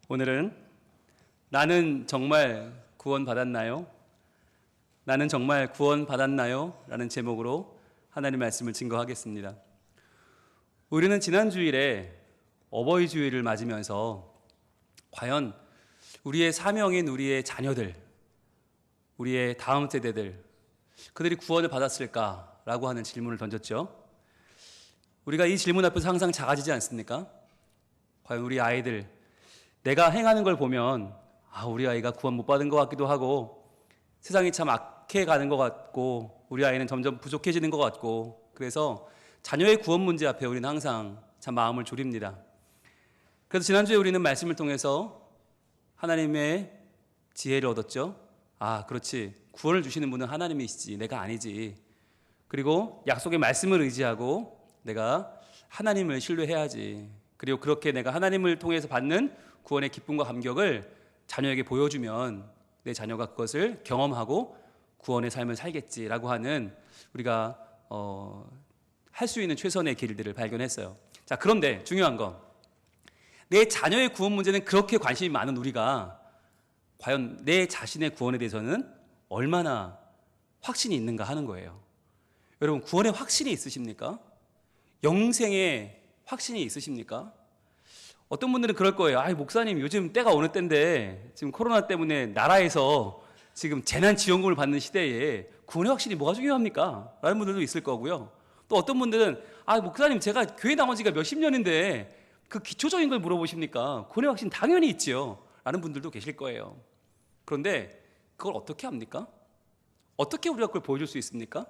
오늘은 나는 정말 구원받았나요? 나는 정말 구원받았나요? 라는 제목으로 하나님의 말씀을 증거하겠습니다. 우리는 지난 주일에 어버이 주일을 맞으면서 과연 우리의 사명인 우리의 자녀들, 우리의 다음 세대들, 그들이 구원을 받았을까라고 하는 질문을 던졌죠. 우리가 이 질문 앞에서 항상 작아지지 않습니까? 과연 우리 아이들, 내가 행하는 걸 보면 우리 아이가 구원 못 받은 것 같기도 하고, 세상이 참 악해 가는 것 같고, 우리 아이는 점점 부족해지는 것 같고, 그래서 자녀의 구원 문제 앞에 우리는 항상 참 마음을 졸입니다. 그래서 지난주에 우리는 말씀을 통해서 하나님의 지혜를 얻었죠. 그렇지, 구원을 주시는 분은 하나님이시지 내가 아니지. 그리고 약속의 말씀을 의지하고 내가 하나님을 신뢰해야지. 그리고 그렇게 내가 하나님을 통해서 받는 구원의 기쁨과 감격을 자녀에게 보여주면 내 자녀가 그것을 경험하고 구원의 삶을 살겠지라고 하는, 우리가 할 수 있는 최선의 길들을 발견했어요. 자, 그런데 중요한 건, 내 자녀의 구원 문제는 그렇게 관심이 많은 우리가 과연 내 자신의 구원에 대해서는 얼마나 확신이 있는가 하는 거예요. 여러분, 구원의 확신이 있으십니까? 영생의 확신이 있으십니까? 어떤 분들은 그럴 거예요. 목사님, 요즘 때가 어느 때인데 지금 코로나 때문에 나라에서 지금 재난지원금을 받는 시대에 구원의 확신이 뭐가 중요합니까? 라는 분들도 있을 거고요. 또 어떤 분들은 목사님, 제가 교회 나온 지가 몇십 년인데 그 기초적인 걸 물어보십니까? 구원의 확신 당연히 있지요. 라는 분들도 계실 거예요. 그런데 그걸 어떻게 합니까? 어떻게 우리가 그걸 보여줄 수 있습니까?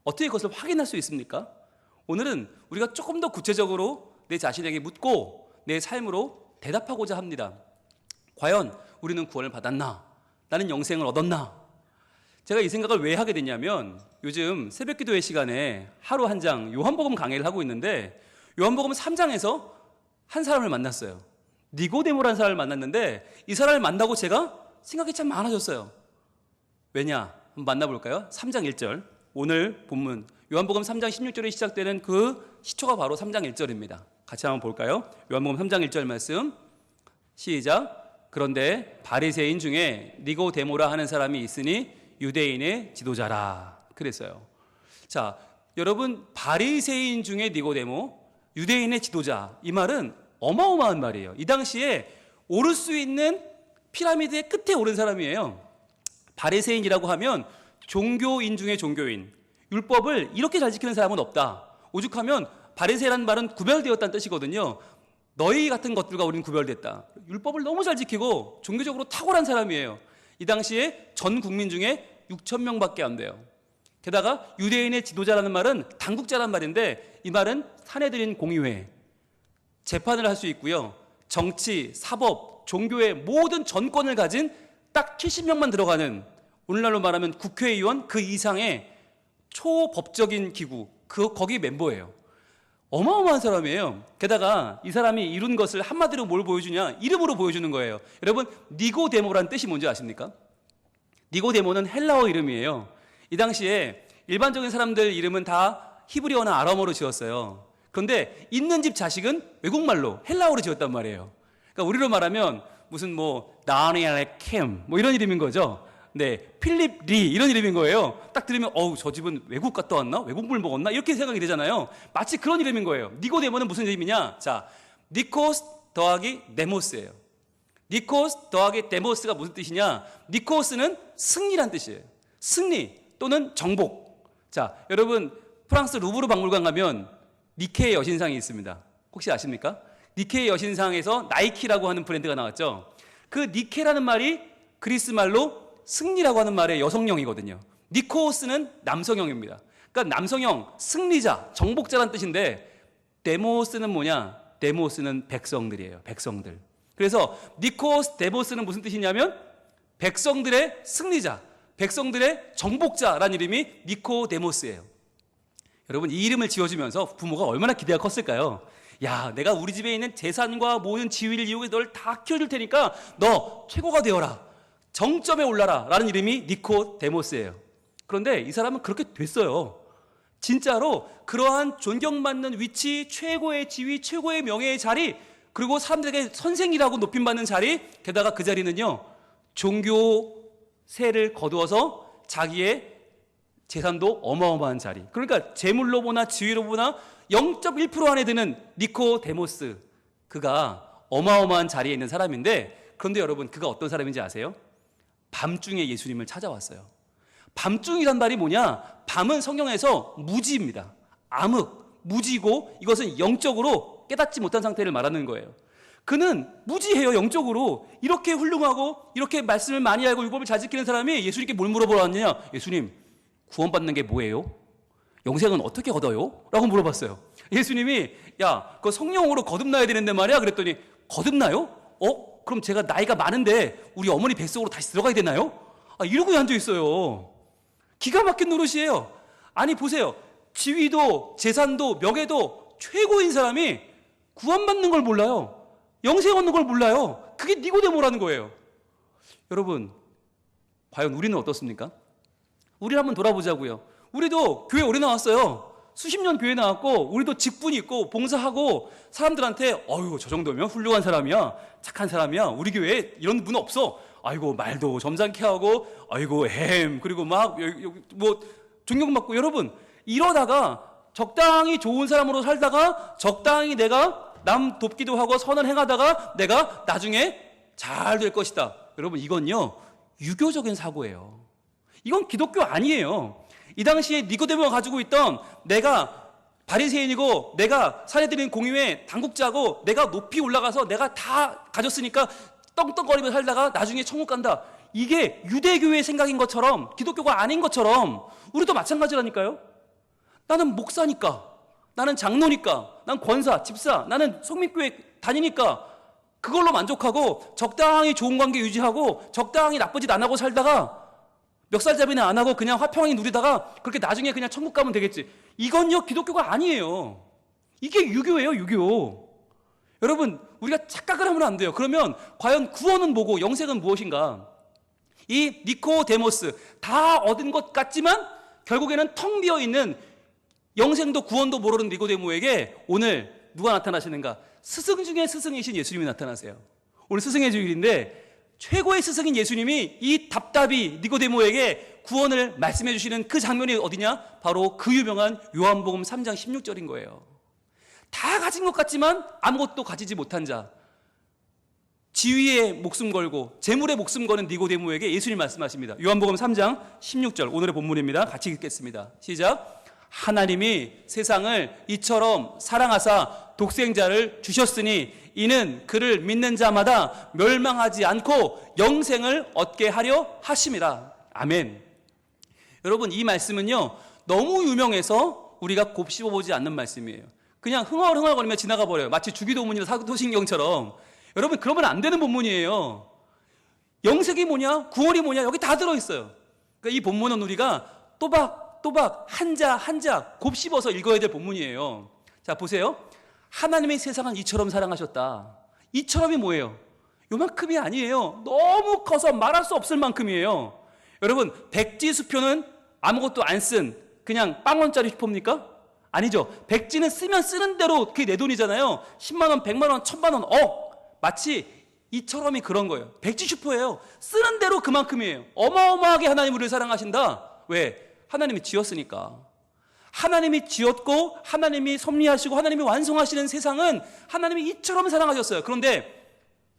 어떻게 그것을 확인할 수 있습니까? 오늘은 우리가 조금 더 구체적으로 내 자신에게 묻고 내 삶으로 대답하고자 합니다. 과연 우리는 구원을 받았나? 나는 영생을 얻었나? 제가 이 생각을 왜 하게 됐냐면, 요즘 새벽기도회 시간에 하루 한 장 요한복음 강해를 하고 있는데, 요한복음 3장에서 한 사람을 만났어요. 니고데모라는 사람을 만났는데, 이 사람을 만나고 제가 생각이 참 많아졌어요. 왜냐? 한번 만나볼까요? 3장 1절, 오늘 본문 요한복음 3장 16절에 시작되는 그 시초가 바로 3장 1절입니다. 같이 한번 볼까요? 요한복음 3장 1절 말씀, 시작. 그런데 바리새인 중에 니고데모라 하는 사람이 있으니 유대인의 지도자라. 그랬어요. 자, 여러분, 바리새인 중에 니고데모, 유대인의 지도자, 이 말은 어마어마한 말이에요. 이 당시에 오를 수 있는 피라미드의 끝에 오른 사람이에요. 바리새인이라고 하면 종교인 중에 종교인, 율법을 이렇게 잘 지키는 사람은 없다. 오죽하면 바리새인이라는 말은 구별되었다는 뜻이거든요. 너희 같은 것들과 우리는 구별됐다. 율법을 너무 잘 지키고 종교적으로 탁월한 사람이에요. 이 당시에 전 국민 중에 6천 명밖에 안 돼요. 게다가 유대인의 지도자라는 말은 당국자란 말인데, 이 말은 사내들인 공의회, 재판을 할 수 있고요. 정치, 사법, 종교의 모든 전권을 가진 딱 70명만 들어가는, 오늘날로 말하면 국회의원 그 이상의 초법적인 기구, 거기 멤버예요. 어마어마한 사람이에요. 게다가 이 사람이 이룬 것을 한마디로 뭘 보여주냐? 이름으로 보여주는 거예요. 여러분, 니고데모라는 뜻이 뭔지 아십니까? 니고데모는 헬라어 이름이에요. 이 당시에 일반적인 사람들 이름은 다 히브리어나 아람어로 지었어요. 그런데 있는 집 자식은 외국말로 헬라어로 지었단 말이에요. 그러니까 우리로 말하면 무슨 다니엘 캠 이런 이름인 거죠. 네, 필립 리 이런 이름인 거예요. 딱 들으면 저 집은 외국 갔다 왔나? 외국물 먹었나? 이렇게 생각이 되잖아요. 마치 그런 이름인 거예요. 니고데모는 무슨 이름이냐? 자, 니코스 더하기 네모스예요. 니코스 더하기 데모스가 무슨 뜻이냐? 니코스는 승리란 뜻이에요. 승리 또는 정복. 자, 여러분, 프랑스 루브르 박물관 가면 니케의 여신상이 있습니다. 혹시 아십니까? 니케의 여신상에서 나이키라고 하는 브랜드가 나왔죠. 그 니케라는 말이 그리스 말로 승리라고 하는 말의 여성형이거든요. 니코스는 남성형입니다. 그러니까 남성형, 승리자, 정복자란 뜻인데, 데모스는 뭐냐? 데모스는 백성들이에요. 백성들. 그래서 니코스 데모스는 무슨 뜻이냐면 백성들의 승리자, 백성들의 정복자라는 이름이 니코데모스예요. 여러분, 이 이름을 지어주면서 부모가 얼마나 기대가 컸을까요? 야, 내가 우리 집에 있는 재산과 모든 지위를 이용해 널 다 키워줄 테니까 너 최고가 되어라, 정점에 올라라 라는 이름이 니코데모스예요. 그런데 이 사람은 그렇게 됐어요. 진짜로 그러한 존경받는 위치, 최고의 지위, 최고의 명예의 자리, 그리고 사람들에게 선생이라고 높임받는 자리, 게다가 그 자리는요, 종교세를 거두어서 자기의 재산도 어마어마한 자리. 그러니까 재물로 보나 지위로 보나 0.1% 안에 드는 니코데모스, 그가 어마어마한 자리에 있는 사람인데, 그런데 여러분, 그가 어떤 사람인지 아세요? 밤중에 예수님을 찾아왔어요. 밤중이란 말이 뭐냐? 밤은 성경에서 무지입니다. 암흑, 무지고, 이것은 영적으로 깨닫지 못한 상태를 말하는 거예요. 그는 무지해요. 영적으로. 이렇게 훌륭하고 이렇게 말씀을 많이 알고 율법을 잘 지키는 사람이 예수님께 뭘 물어보러 왔느냐? 예수님, 구원받는 게 뭐예요? 영생은 어떻게 얻어요? 라고 물어봤어요. 예수님이, 야, 그거 성령으로 거듭나야 되는데 말이야. 그랬더니, 거듭나요? 그럼 제가 나이가 많은데 우리 어머니 뱃속으로 다시 들어가야 되나요? 이러고 앉아있어요. 기가 막힌 노릇이에요. 아니 보세요. 지위도 재산도 명예도 최고인 사람이 구원받는 걸 몰라요. 영생 얻는 걸 몰라요. 그게 니고데모라는 거예요. 여러분, 과연 우리는 어떻습니까? 우리를 한번 돌아보자고요. 우리도 교회 오래 나왔어요. 수십 년 교회 나왔고, 우리도 직분이 있고 봉사하고, 사람들한테 어휴, 저 정도면 훌륭한 사람이야, 착한 사람이야, 우리 교회에 이런 분 없어, 아이고 말도 점잖게 하고, 아이고 그리고 막 뭐 존경받고. 여러분, 이러다가 적당히 좋은 사람으로 살다가 적당히 내가 남 돕기도 하고 선을 행하다가 내가 나중에 잘 될 것이다. 여러분, 이건요 유교적인 사고예요. 이건 기독교 아니에요. 이 당시에 니고데모가 가지고 있던, 내가 바리새인이고 내가 사내들인 공의회 당국자고 내가 높이 올라가서 내가 다 가졌으니까 떵떵거리며 살다가 나중에 천국 간다, 이게 유대교의 생각인 것처럼, 기독교가 아닌 것처럼 우리도 마찬가지라니까요. 나는 목사니까, 나는 장로니까, 난 권사, 집사, 나는 성민교회 다니니까 그걸로 만족하고 적당히 좋은 관계 유지하고 적당히 나쁜 짓 안 하고 살다가 멱살잡이는 안 하고 그냥 화평하게 누리다가 그렇게 나중에 그냥 천국 가면 되겠지. 이건요 기독교가 아니에요. 이게 유교예요, 유교. 여러분, 우리가 착각을 하면 안 돼요. 그러면 과연 구원은 뭐고 영생은 무엇인가? 이 니코데모스, 다 얻은 것 같지만 결국에는 텅 비어있는, 영생도 구원도 모르는 니고데모에게 오늘 누가 나타나시는가? 스승 중에 스승이신 예수님이 나타나세요. 오늘 스승의 주일인데 최고의 스승인 예수님이 이 답답이 니고데모에게 구원을 말씀해 주시는 그 장면이 어디냐? 바로 그 유명한 요한복음 3장 16절인 거예요. 다 가진 것 같지만 아무것도 가지지 못한 자, 지위에 목숨 걸고 재물에 목숨 거는 니고데모에게 예수님 말씀하십니다. 요한복음 3장 16절, 오늘의 본문입니다. 같이 읽겠습니다. 시작. 하나님이 세상을 이처럼 사랑하사 독생자를 주셨으니 이는 그를 믿는 자마다 멸망하지 않고 영생을 얻게 하려 하심이라. 아멘. 여러분, 이 말씀은요 너무 유명해서 우리가 곱씹어보지 않는 말씀이에요. 그냥 흥얼흥얼거리며 지나가 버려요. 마치 주기도문이나 사도신경처럼. 여러분, 그러면 안 되는 본문이에요. 영생이 뭐냐, 구원이 뭐냐, 여기 다 들어있어요. 그러니까 이 본문은 우리가 또박 한자 한자 곱씹어서 읽어야 될 본문이에요. 자, 보세요. 하나님의 세상을 이처럼 사랑하셨다. 이처럼이 뭐예요? 요만큼이 아니에요. 너무 커서 말할 수 없을 만큼이에요. 여러분, 백지수표는 아무것도 안 쓴 그냥 빵원짜리 수표입니까? 아니죠. 백지는 쓰면 쓰는 대로 그게 내 돈이잖아요. 10만원, 100만원, 1000만원. 마치 이처럼이 그런 거예요. 백지슈퍼예요. 쓰는 대로 그만큼이에요. 어마어마하게 하나님 우리를 사랑하신다. 왜? 하나님이 지었으니까. 하나님이 지었고 하나님이 섭리하시고 하나님이 완성하시는 세상은 하나님이 이처럼 사랑하셨어요. 그런데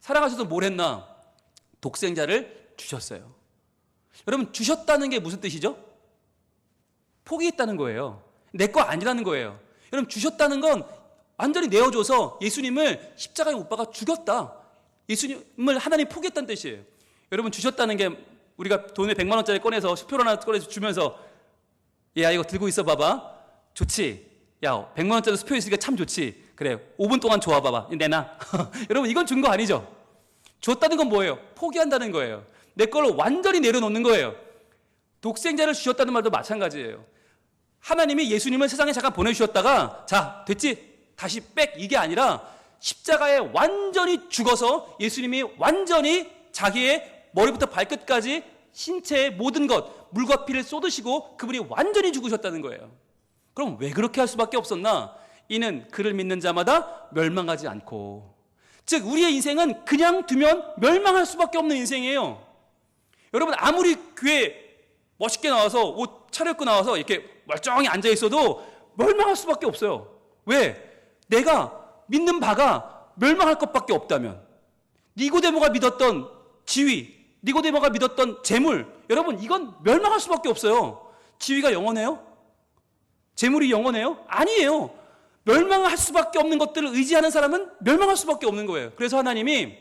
사랑하셔서 뭘 했나? 독생자를 주셨어요. 여러분, 주셨다는 게 무슨 뜻이죠? 포기했다는 거예요. 내 거 아니라는 거예요. 여러분, 주셨다는 건 완전히 내어줘서 예수님을 십자가에 못 박아 죽였다. 예수님을 하나님 포기했다는 뜻이에요. 여러분, 주셨다는 게 우리가 돈을 100만 원짜리 꺼내서 수표를 하나 꺼내서 주면서, 야, 이거 들고 있어 봐봐. 좋지? 야, 100만 원짜리 수표 있으니까 참 좋지? 그래, 5분 동안 좋아 봐봐. 내놔. 여러분, 이건 준 거 아니죠? 줬다는 건 뭐예요? 포기한다는 거예요. 내 걸로 완전히 내려놓는 거예요. 독생자를 주셨다는 말도 마찬가지예요. 하나님이 예수님을 세상에 잠깐 보내주셨다가 자, 됐지? 다시 빽, 이게 아니라 십자가에 완전히 죽어서 예수님이 완전히 자기의 머리부터 발끝까지 신체의 모든 것, 물과 피를 쏟으시고 그분이 완전히 죽으셨다는 거예요. 그럼 왜 그렇게 할 수밖에 없었나? 이는 그를 믿는 자마다 멸망하지 않고. 즉 우리의 인생은 그냥 두면 멸망할 수밖에 없는 인생이에요. 여러분, 아무리 교회 멋있게 나와서 옷 차려입고 나와서 이렇게 멀쩡히 앉아 있어도 멸망할 수밖에 없어요. 왜? 내가 믿는 바가 멸망할 것밖에 없다면. 니고데모가 믿었던 지위, 니고데모가 믿었던 재물, 여러분 이건 멸망할 수밖에 없어요. 지위가 영원해요? 재물이 영원해요? 아니에요. 멸망할 수밖에 없는 것들을 의지하는 사람은 멸망할 수밖에 없는 거예요. 그래서 하나님이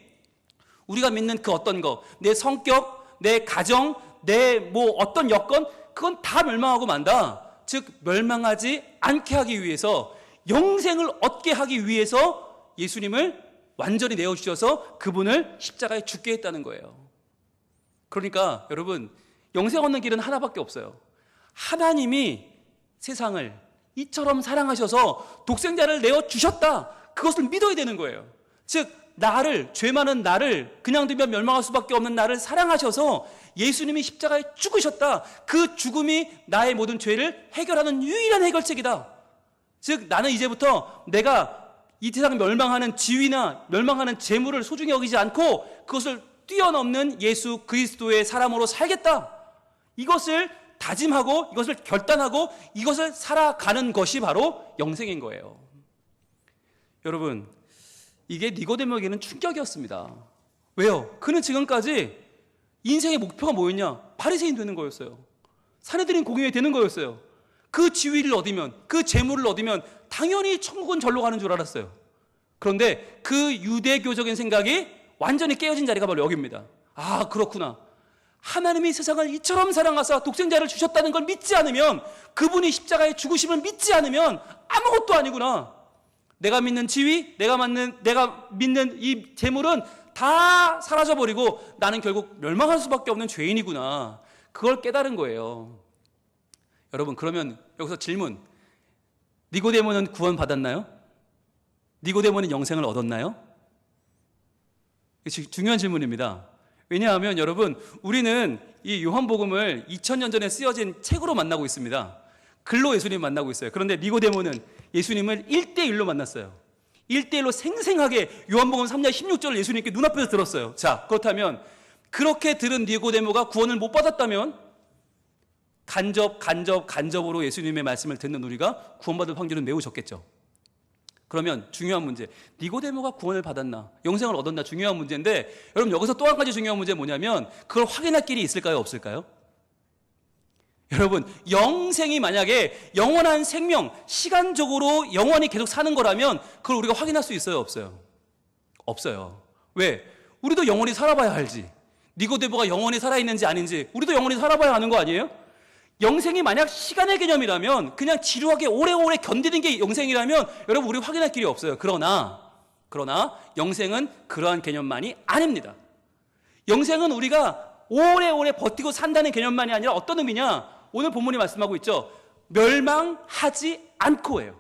우리가 믿는 그 어떤 거, 내 성격, 내 가정, 내 뭐 어떤 여건, 그건 다 멸망하고 만다. 즉 멸망하지 않게 하기 위해서, 영생을 얻게 하기 위해서 예수님을 완전히 내어주셔서 그분을 십자가에 죽게 했다는 거예요. 그러니까 여러분, 영생 얻는 길은 하나밖에 없어요. 하나님이 세상을 이처럼 사랑하셔서 독생자를 내어주셨다, 그것을 믿어야 되는 거예요. 즉 나를, 죄 많은 나를, 그냥 두면 멸망할 수밖에 없는 나를 사랑하셔서 예수님이 십자가에 죽으셨다, 그 죽음이 나의 모든 죄를 해결하는 유일한 해결책이다. 즉 나는 이제부터 내가 이 세상 멸망하는 지위나 멸망하는 재물을 소중히 여기지 않고 그것을 뛰어넘는 예수 그리스도의 사람으로 살겠다, 이것을 다짐하고 이것을 결단하고 이것을 살아가는 것이 바로 영생인 거예요. 여러분, 이게 니고데모에게는 충격이었습니다. 왜요? 그는 지금까지 인생의 목표가 뭐였냐? 바리새인 되는 거였어요. 사내들인 공의회 되는 거였어요. 그 지위를 얻으면, 그 재물을 얻으면 당연히 천국은 절로 가는 줄 알았어요. 그런데 그 유대교적인 생각이 완전히 깨어진 자리가 바로 여기입니다. 아, 그렇구나. 하나님이 세상을 이처럼 사랑하사 독생자를 주셨다는 걸 믿지 않으면, 그분이 십자가에 죽으심을 믿지 않으면 아무것도 아니구나. 내가 믿는 지위, 내가 믿는 이 재물은 다 사라져버리고 나는 결국 멸망할 수밖에 없는 죄인이구나. 그걸 깨달은 거예요. 여러분, 그러면 여기서 질문, 니고데모는 구원받았나요? 니고데모는 영생을 얻었나요? 중요한 질문입니다. 왜냐하면 여러분, 우리는 이 요한복음을 2000년 전에 쓰여진 책으로 만나고 있습니다. 글로 예수님 만나고 있어요. 그런데 니고데모는 예수님을 1대1로 만났어요. 1대1로 생생하게 요한복음 3장 16절을 예수님께 눈앞에서 들었어요. 자, 그렇다면 그렇게 들은 니고데모가 구원을 못 받았다면 간접으로 예수님의 말씀을 듣는 우리가 구원받을 확률은 매우 적겠죠. 그러면 중요한 문제, 니고데모가 구원을 받았나, 영생을 얻었나, 중요한 문제인데, 여러분 여기서 또 한 가지 중요한 문제 뭐냐면, 그걸 확인할 길이 있을까요, 없을까요? 여러분, 영생이 만약에 영원한 생명, 시간적으로 영원히 계속 사는 거라면 그걸 우리가 확인할 수 있어요, 없어요? 없어요. 왜? 우리도 영원히 살아봐야 알지. 니고데모가 영원히 살아있는지 아닌지 우리도 영원히 살아봐야 아는 거 아니에요? 영생이 만약 시간의 개념이라면, 그냥 지루하게 오래오래 견디는 게 영생이라면 여러분, 우리 확인할 길이 없어요. 그러나 영생은 그러한 개념만이 아닙니다. 영생은 우리가 오래오래 버티고 산다는 개념만이 아니라 어떤 의미냐? 오늘 본문이 말씀하고 있죠. 멸망하지 않고예요.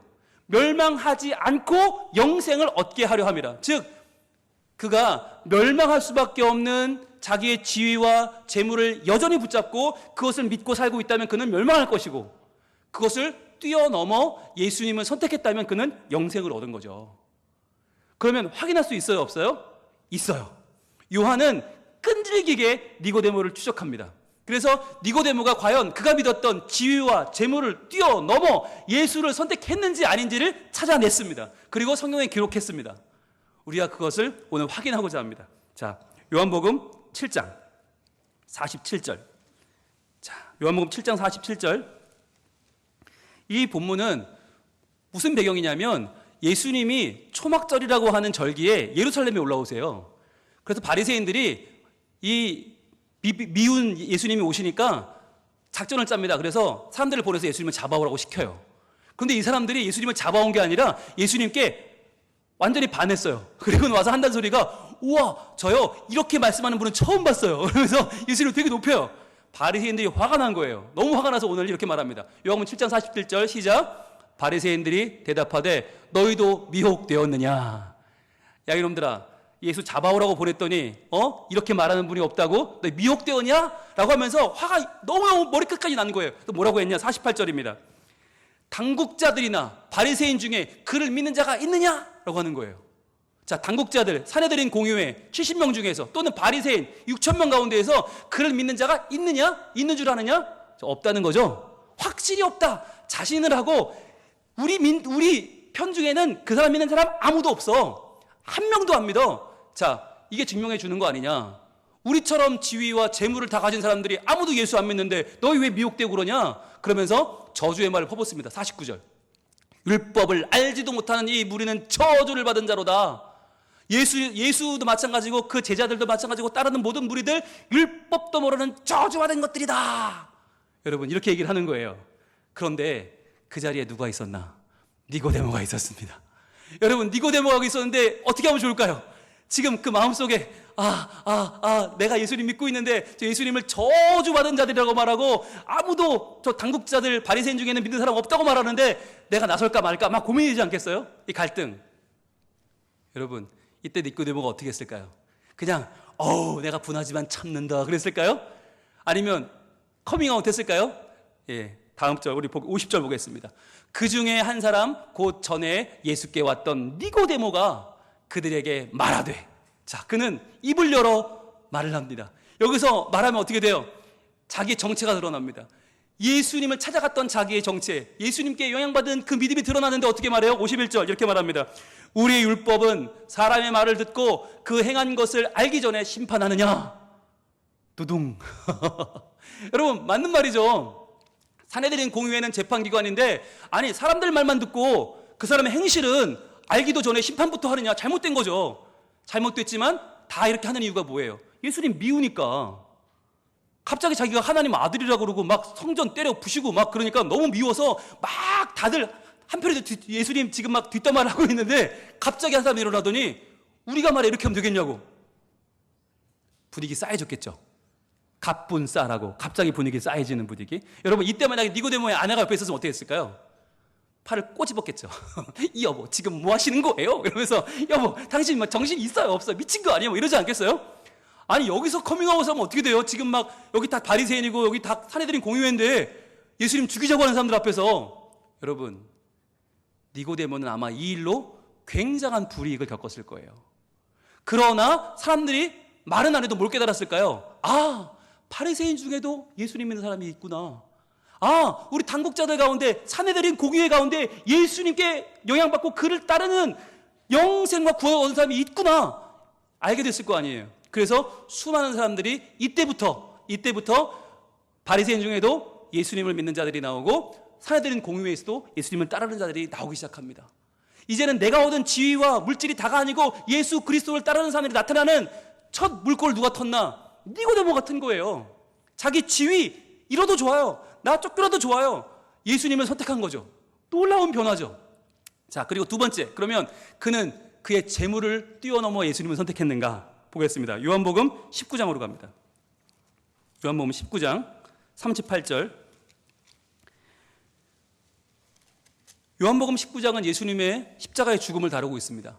멸망하지 않고 영생을 얻게 하려 함이라. 즉 그가 멸망할 수밖에 없는 자기의 지위와 재물을 여전히 붙잡고 그것을 믿고 살고 있다면 그는 멸망할 것이고, 그것을 뛰어넘어 예수님을 선택했다면 그는 영생을 얻은 거죠. 그러면 확인할 수 있어요, 없어요? 있어요. 요한은 끈질기게 니고데모를 추적합니다. 그래서 니고데모가 과연 그가 믿었던 지위와 재물을 뛰어넘어 예수를 선택했는지 아닌지를 찾아냈습니다. 그리고 성경에 기록했습니다. 우리가 그것을 오늘 확인하고자 합니다. 자, 요한복음 7장 47절. 자, 요한복음 7장 47절. 이 본문은 무슨 배경이냐면, 예수님이 초막절이라고 하는 절기에 예루살렘에 올라오세요. 그래서 바리새인들이 이 미운 예수님이 오시니까 작전을 짭니다. 그래서 사람들을 보내서 예수님을 잡아오라고 시켜요. 그런데 이 사람들이 예수님을 잡아온 게 아니라 예수님께 완전히 반했어요. 그리고 와서 한다는 소리가, 우와, 저요 이렇게 말씀하는 분은 처음 봤어요. 그러면서 예수님을 되게 높여요. 바리새인들이 화가 난 거예요. 너무 화가 나서 오늘 이렇게 말합니다. 요한복음 7장 47절 시작. 바리새인들이 대답하되 너희도 미혹되었느냐. 야, 이놈들아, 예수 잡아오라고 보냈더니 이렇게 말하는 분이 없다고? 너 미혹되었냐? 라고 하면서 화가 너무 머리끝까지 난 거예요. 또 뭐라고 했냐? 48절입니다. 당국자들이나 바리새인 중에 그를 믿는 자가 있느냐? 라고 하는 거예요. 자, 당국자들, 사내들인 공유회 70명 중에서 또는 바리새인 6,000명 가운데에서 그를 믿는 자가 있느냐? 있는 줄 아느냐? 없다는 거죠. 확실히 없다. 자신을 하고 우리 편중에는 그 사람 믿는 사람 아무도 없어. 한 명도 안 믿어. 자, 이게 증명해 주는 거 아니냐? 우리처럼 지위와 재물을 다 가진 사람들이 아무도 예수 안 믿는데 너희 왜 미혹되고 그러냐? 그러면서 저주의 말을 퍼붓습니다. 49절. 율법을 알지도 못하는 이 무리는 저주를 받은 자로다. 예수도 마찬가지고 그 제자들도 마찬가지고 따르는 모든 무리들 율법도 모르는 저주받은 것들이다. 여러분, 이렇게 얘기를 하는 거예요. 그런데 그 자리에 누가 있었나? 니고데모가 있었습니다. 여러분, 니고데모가 있었는데 어떻게 하면 좋을까요? 지금 그 마음속에 내가 예수님 믿고 있는데 저 예수님을 저주받은 자들이라고 말하고 아무도 저 당국자들 바리새인 중에는 믿는 사람 없다고 말하는데 내가 나설까 말까 막 고민이지 않겠어요? 이 갈등. 여러분, 이때 니고데모가 어떻게 했을까요? 그냥 내가 분하지만 참는다 그랬을까요? 아니면 커밍아웃 했을까요? 예, 다음 절 우리 50절 보겠습니다. 그 중에 한 사람 곧 전에 예수께 왔던 니고데모가 그들에게 말하되, 자, 그는 입을 열어 말을 합니다. 여기서 말하면 어떻게 돼요? 자기의 정체가 드러납니다. 예수님을 찾아갔던 자기의 정체, 예수님께 영향받은 그 믿음이 드러나는데 어떻게 말해요? 51절 이렇게 말합니다. 우리의 율법은 사람의 말을 듣고 그 행한 것을 알기 전에 심판하느냐? 두둥. 여러분, 맞는 말이죠. 사내들인 공유회는 재판기관인데 아니 사람들 말만 듣고 그 사람의 행실은 알기도 전에 심판부터 하느냐? 잘못된 거죠. 잘못됐지만 다 이렇게 하는 이유가 뭐예요? 예수님 미우니까. 갑자기 자기가 하나님 아들이라고 그러고 막 성전 때려 부시고 막 그러니까 너무 미워서 막 다들 한편에 예수님 지금 막 뒷담화를 하고 있는데 갑자기 한 사람이 일어나더니 우리가 말해 이렇게 하면 되겠냐고. 분위기 싸해졌겠죠. 갑분싸라고 갑자기 분위기 싸해지는 분위기. 여러분, 이때 만약에 니고데모의 아내가 옆에 있었으면 어떻게 했을까요? 팔을 꼬집었겠죠. 이 여보 지금 뭐 하시는 거예요? 이러면서 여보 당신 뭐 정신 있어요 없어요? 미친 거 아니에요? 뭐 이러지 않겠어요? 아니 여기서 커밍아웃 하면 어떻게 돼요? 지금 막 여기 다 바리새인이고 여기 다 사내들인 공유회인데 예수님 죽이자고 하는 사람들 앞에서. 여러분, 니고데모는 아마 이 일로 굉장한 불이익을 겪었을 거예요. 그러나 사람들이 말은 안 해도 뭘 깨달았을까요? 바리새인 중에도 예수님 믿는 사람이 있구나. 우리 당국자들 가운데 사내들인 공유회 가운데 예수님께 영향받고 그를 따르는 영생과 구원을 얻은 사람이 있구나. 알게 됐을 거 아니에요. 그래서 수많은 사람들이 이때부터 바리새인 중에도 예수님을 믿는 자들이 나오고 사내들인 공유회에서도 예수님을 따르는 자들이 나오기 시작합니다. 이제는 내가 얻은 지위와 물질이 다가 아니고 예수 그리스도를 따르는 사람들이 나타나는 첫 물꼬를 누가 텄나? 니고데모 같은 거예요. 자기 지위 잃어도 좋아요. 나 쫓겨나도 좋아요. 예수님을 선택한 거죠. 놀라운 변화죠. 자, 그리고 두 번째, 그러면 그는 그의 재물을 뛰어넘어 예수님을 선택했는가 보겠습니다. 요한복음 19장으로 갑니다. 요한복음 19장 38절. 요한복음 19장은 예수님의 십자가의 죽음을 다루고 있습니다.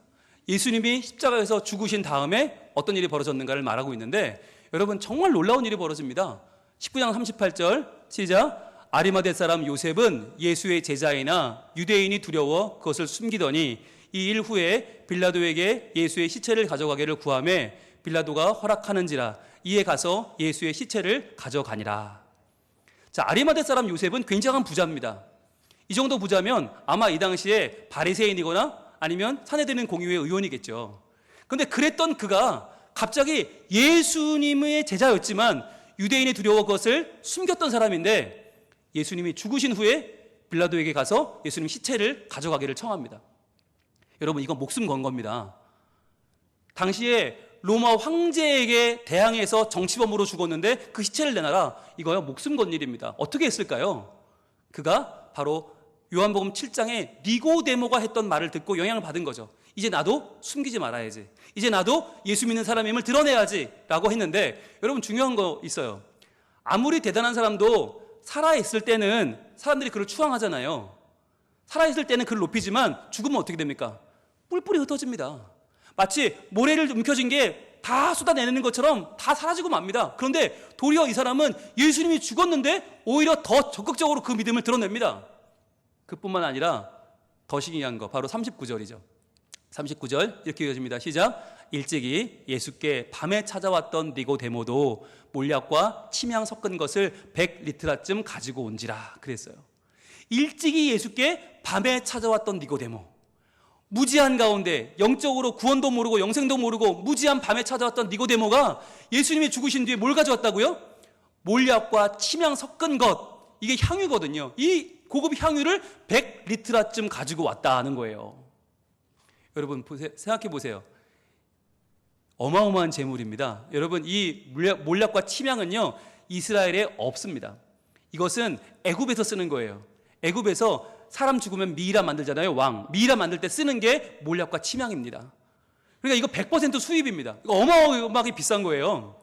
예수님이 십자가에서 죽으신 다음에 어떤 일이 벌어졌는가를 말하고 있는데 여러분, 정말 놀라운 일이 벌어집니다. 19장 38절 시작. 아리마대 사람 요셉은 예수의 제자이나 유대인이 두려워 그것을 숨기더니 이 일 후에 빌라도에게 예수의 시체를 가져가기를 구하매 빌라도가 허락하는지라 이에 가서 예수의 시체를 가져가니라. 자, 아리마대 사람 요셉은 굉장한 부자입니다. 이 정도 부자면 아마 이 당시에 바리새인이거나 아니면 사내들인 공유회 의원이겠죠. 그런데 그랬던 그가 갑자기 예수님의 제자였지만 유대인이 두려워 그것을 숨겼던 사람인데 예수님이 죽으신 후에 빌라도에게 가서 예수님 시체를 가져가기를 청합니다. 여러분, 이건 목숨 건 겁니다. 당시에 로마 황제에게 대항해서 정치범으로 죽었는데 그 시체를 내놔라. 이거야 목숨 건 일입니다. 어떻게 했을까요? 그가 바로 요한복음 7장에 니고데모가 했던 말을 듣고 영향을 받은 거죠. 이제 나도 숨기지 말아야지. 이제 나도 예수 믿는 사람임을 드러내야지 라고 했는데 여러분, 중요한 거 있어요. 아무리 대단한 사람도 살아있을 때는 사람들이 그를 추앙하잖아요. 살아있을 때는 그를 높이지만 죽으면 어떻게 됩니까? 뿔뿔이 흩어집니다. 마치 모래를 움켜쥔 게 다 쏟아내는 것처럼 다 사라지고 맙니다. 그런데 도리어 이 사람은 예수님이 죽었는데 오히려 더 적극적으로 그 믿음을 드러냅니다. 그뿐만 아니라 더 신기한 거 바로 39절이죠. 39절 이렇게 이어집니다. 시작. 일찍이 예수께 밤에 찾아왔던 니고데모도 몰약과 침향 섞은 것을 100리트라쯤 가지고 온지라 그랬어요. 일찍이 예수께 밤에 찾아왔던 니고데모, 무지한 가운데 영적으로 구원도 모르고 영생도 모르고 무지한 밤에 찾아왔던 니고데모가 예수님이 죽으신 뒤에 뭘 가져왔다고요? 몰약과 침향 섞은 것, 이게 향유거든요. 이 고급 향유를 100리트라쯤 가지고 왔다는 거예요. 여러분 생각해 보세요. 어마어마한 재물입니다. 여러분 이 몰약과 침향은요 이스라엘에 없습니다. 이것은 애굽에서 쓰는 거예요. 애굽에서 사람 죽으면 미이라 만들잖아요. 왕 미이라 만들 때 쓰는 게 몰약과 침향입니다. 그러니까 이거 100% 수입입니다. 이거 어마어마하게 비싼 거예요.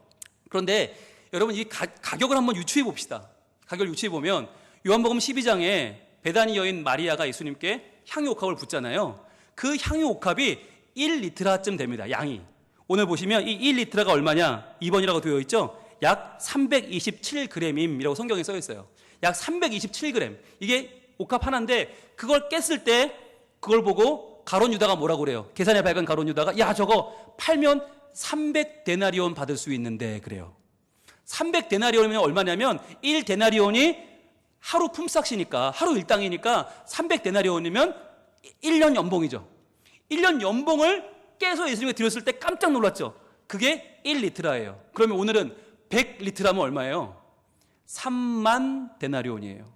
그런데 여러분 이 가격을 한번 유추해 봅시다. 가격을 유추해 보면 요한복음 12장에 베다니 여인 마리아가 예수님께 향유 옥합을 붓잖아요. 그 향유 옥합이 1리트라쯤 됩니다. 양이. 오늘 보시면 이 1리트라가 얼마냐? 2번이라고 되어 있죠? 약 327g이라고 성경에 써 있어요. 약 327g. 이게 옥합 하나인데 그걸 깼을 때 그걸 보고 가룟 유다가 뭐라고 그래요? 계산에 밝은 가룟 유다가 야 저거 팔면 300데나리온 받을 수 있는데 그래요. 300데나리온이면 얼마냐면 1데나리온이 하루 품삯이니까 하루 일당이니까 300데나리온이면 1년 연봉이죠. 1년 연봉을 깨서 예수님께 드렸을 때 깜짝 놀랐죠. 그게 1리트라예요. 그러면 오늘은 100리트라면 얼마예요? 3만 데나리온이에요.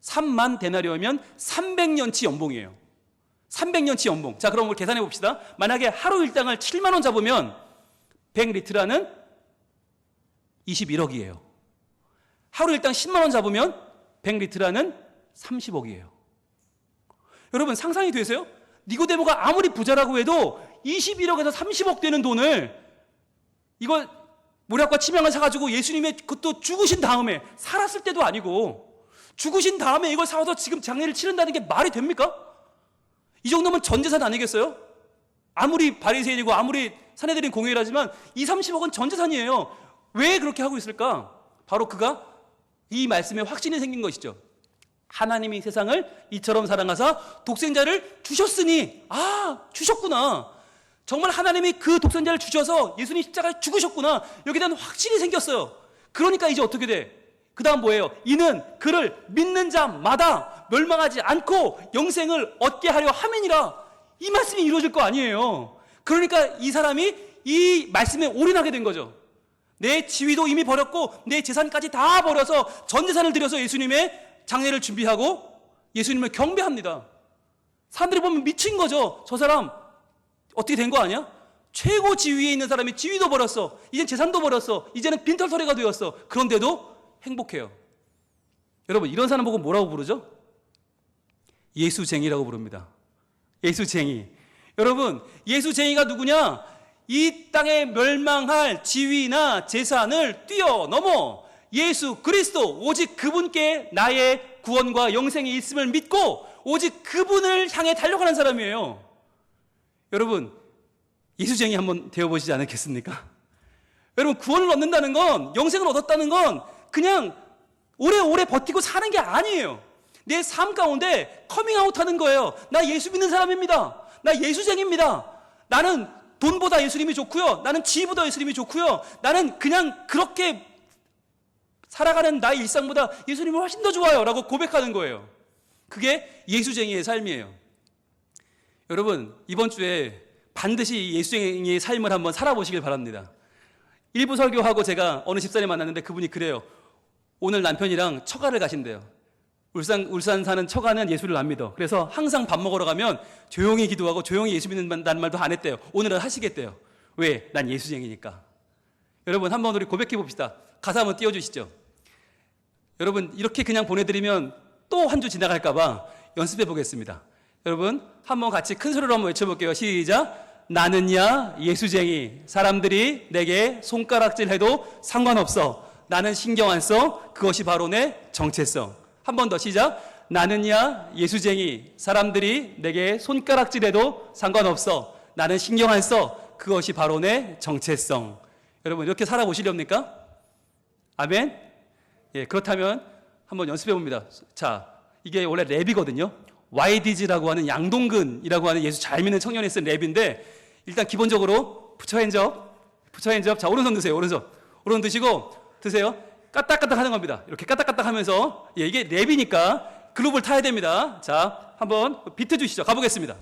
3만 데나리온이면 300년치 연봉이에요. 300년치 연봉. 자, 그럼 우리 계산해 봅시다. 만약에 하루 일당을 7만 원 잡으면 100리트라는 21억이에요. 하루 일당 10만 원 잡으면 100리트라는 30억이에요. 여러분 상상이 되세요? 니고데모가 아무리 부자라고 해도 21억에서 30억 되는 돈을 이걸 몰약과 침향을 사가지고 예수님의 그것도 죽으신 다음에 살았을 때도 아니고 죽으신 다음에 이걸 사와서 지금 장례를 치른다는 게 말이 됩니까? 이 정도면 전재산 아니겠어요? 아무리 바리새인이고 아무리 사내들인 공회라지만 30억은 전재산이에요. 왜 그렇게 하고 있을까? 바로 그가 이 말씀에 확신이 생긴 것이죠. 하나님이 세상을 이처럼 사랑하사 독생자를 주셨으니 주셨구나. 정말 하나님이 그 독생자를 주셔서 예수님 십자가에 죽으셨구나. 여기에 대한 확신이 생겼어요. 그러니까 이제 어떻게 돼? 그 다음 뭐예요? 이는 그를 믿는 자마다 멸망하지 않고 영생을 얻게 하려 함이니라. 이 말씀이 이루어질 거 아니에요. 그러니까 이 사람이 이 말씀에 올인하게 된 거죠. 내 지위도 이미 버렸고 내 재산까지 다 버려서 전 재산을 들여서 예수님의 장례를 준비하고 예수님을 경배합니다. 사람들이 보면 미친 거죠. 저 사람 어떻게 된 거 아니야? 최고 지위에 있는 사람이 지위도 버렸어. 이젠 재산도 버렸어. 이제는 빈털터리가 되었어. 그런데도 행복해요. 여러분 이런 사람 보고 뭐라고 부르죠? 예수쟁이라고 부릅니다. 예수쟁이. 여러분 예수쟁이가 누구냐? 이 땅에 멸망할 지위나 재산을 뛰어넘어 예수 그리스도 오직 그분께 나의 구원과 영생이 있음을 믿고 오직 그분을 향해 달려가는 사람이에요. 여러분 예수쟁이 한번 되어보시지 않겠습니까? 여러분 구원을 얻는다는 건 영생을 얻었다는 건 그냥 오래오래 버티고 사는 게 아니에요. 내 삶 가운데 커밍아웃하는 거예요. 나 예수 믿는 사람입니다. 나 예수쟁이입니다. 나는 돈보다 예수님이 좋고요. 나는 지위보다 예수님이 좋고요. 나는 그냥 그렇게 살아가는 나의 일상보다 예수님이 훨씬 더 좋아요 라고 고백하는 거예요. 그게 예수쟁이의 삶이에요. 여러분 이번 주에 반드시 예수쟁이의 삶을 한번 살아보시길 바랍니다. 일부 설교하고 제가 어느 집사님 만났는데 그분이 그래요. 오늘 남편이랑 처가를 가신대요. 울산 사는 처가는 예수를 안 믿어. 그래서 항상 밥 먹으러 가면 조용히 기도하고 조용히 예수 믿는다는 말도 안 했대요. 오늘은 하시겠대요. 왜? 난 예수쟁이니까. 여러분 한번 우리 고백해 봅시다. 가사 한번 띄워주시죠. 여러분 이렇게 그냥 보내드리면 또 한 주 지나갈까 봐 연습해 보겠습니다. 여러분 한번 같이 큰 소리로 한번 외쳐볼게요. 시작. 나는야 예수쟁이. 사람들이 내게 손가락질해도 상관없어. 나는 신경 안 써. 그것이 바로 내 정체성. 한 번 더 시작. 나는야 예수쟁이. 사람들이 내게 손가락질해도 상관없어. 나는 신경 안 써. 그것이 바로 내 정체성. 여러분 이렇게 살아보시렵니까? 아멘. 예, 그렇다면 한번 연습해 봅니다. 자, 이게 원래 랩이거든요. YDG라고 하는 양동근이라고 하는 예수 잘 믿는 청년이 쓴 랩인데, 일단 기본적으로 부처 핸즈업. 자, 오른손 드세요. 오른손 드시고 드세요. 까딱까딱 하는 겁니다. 이렇게 까딱까딱 하면서, 이게 랩이니까 글루브를 타야 됩니다. 자, 한번 비트 주시죠. 가보겠습니다.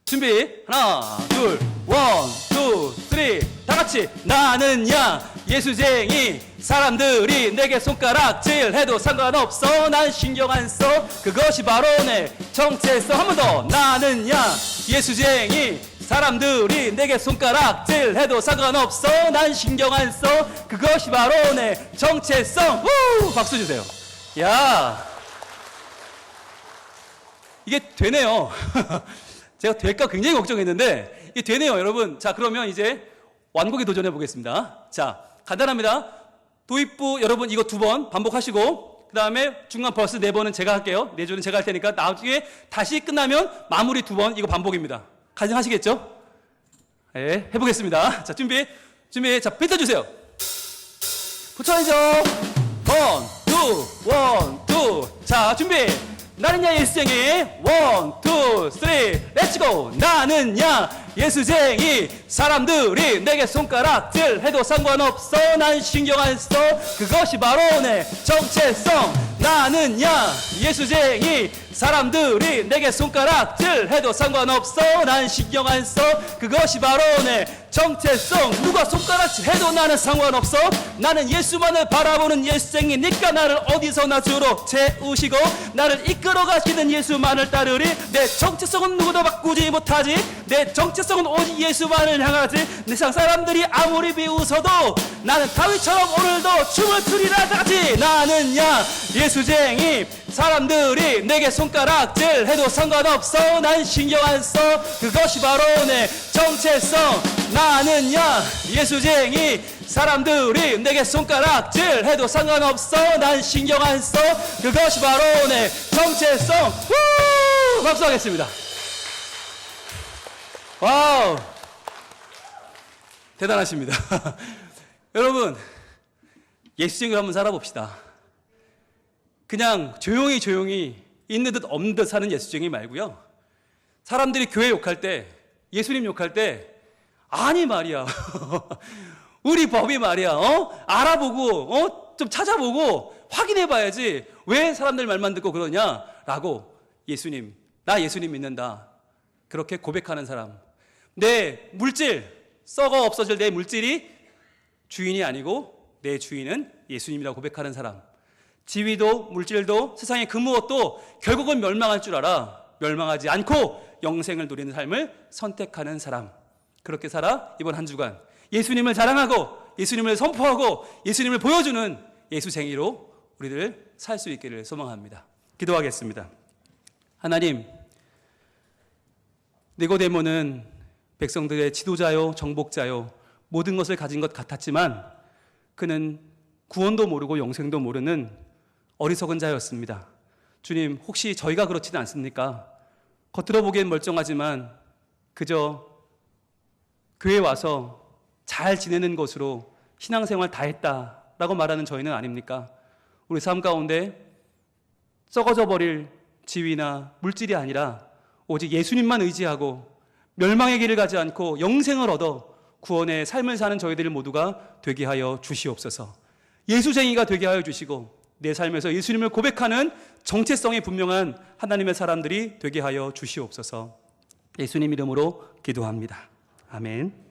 준비, 하나, 둘, 원, 투, 쓰리, 다 같이. 나는 야 예수쟁이, 사람들이 내게 손가락질 해도 상관없어. 난 신경 안 써. 그것이 바로 내 정체성. 한 번 더. 나는 야 예수쟁이, 사람들이 내게 손가락질 해도 상관없어. 난 신경 안 써. 그것이 바로 내 정체성. 후! 박수 주세요. 야, 이게 되네요. 제가 될까 굉장히 걱정했는데 이게 되네요, 여러분. 자, 그러면 이제 완곡에 도전해 보겠습니다. 자, 간단합니다. 도입부 여러분 이거 2번 반복하시고, 그 다음에 중간 버스 4번은 제가 할게요. 4줄은 제가 할 테니까 나중에 다시 끝나면 마무리 2번, 이거 반복입니다. 가능하시겠죠? 네, 해보겠습니다. 자, 준비. 자, 비트 주세요. 부처이죠. 원, 투. 자, 준비. 나는 야 예수쟁이. 원, 투, 쓰리. 렛츠고. 나는 야 예수쟁이, 사람들이 내게 손가락질 해도 상관없어. 난 신경 안 써. 그것이 바로 내 정체성. 나는 야 예수쟁이, 사람들이 내게 손가락질 해도 상관없어. 난 신경 안 써. 그것이 바로 내 정체성. 누가 손가락질 해도 나는 상관없어. 나는 예수만을 바라보는 예수쟁이니까 나를 어디서나 주로 채우시고 나를 이끌어 가시는 예수만을 따르리. 내 정체성은 누구도 바꾸지 못하지. 내 정체성은 오직 예수만을 향하지. 세상 사람들이 아무리 비웃어도 나는 다윗처럼 오늘도 춤을 추리라. 다 같이. 나는 야 예수쟁이, 사람들이 내게 손가락질 해도 상관없어. 난 신경 안 써. 그것이 바로 내 정체성. 나는 야 예수쟁이, 사람들이 내게 손가락질 해도 상관없어. 난 신경 안 써. 그것이 바로 내 정체성. 후! 박수하겠습니다. 와우, 대단하십니다. 여러분, 예수쟁이로 한번 살아봅시다. 그냥 조용히 있는 듯 없는 듯 사는 예수쟁이 말고요. 사람들이 교회 욕할 때, 예수님 욕할 때, 아니 말이야. 우리 법이 말이야. 알아보고, 좀 찾아보고 확인해봐야지. 왜 사람들 말만 듣고 그러냐라고, 나 예수님 믿는다. 그렇게 고백하는 사람. 내 물질, 썩어 없어질 내 물질이 주인이 아니고 내 주인은 예수님이라고 고백하는 사람. 지위도 물질도 세상의 그 무엇도 결국은 멸망할 줄 알아 멸망하지 않고 영생을 누리는 삶을 선택하는 사람. 그렇게 살아 이번 한 주간 예수님을 자랑하고 예수님을 선포하고 예수님을 보여주는 예수쟁이로 우리들 살 수 있기를 소망합니다. 기도하겠습니다. 하나님, 니고데모는 백성들의 지도자요 정복자요 모든 것을 가진 것 같았지만 그는 구원도 모르고 영생도 모르는 어리석은 자였습니다. 주님, 혹시 저희가 그렇지는 않습니까? 겉으로 보기엔 멀쩡하지만 그저 교회에 와서 잘 지내는 것으로 신앙생활 다 했다라고 말하는 저희는 아닙니까? 우리 삶 가운데 썩어져 버릴 지위나 물질이 아니라 오직 예수님만 의지하고 멸망의 길을 가지 않고 영생을 얻어 구원의 삶을 사는 저희들 모두가 되게 하여 주시옵소서. 예수쟁이가 되게 하여 주시고 내 삶에서 예수님을 고백하는 정체성이 분명한 하나님의 사람들이 되게 하여 주시옵소서. 예수님 이름으로 기도합니다. 아멘.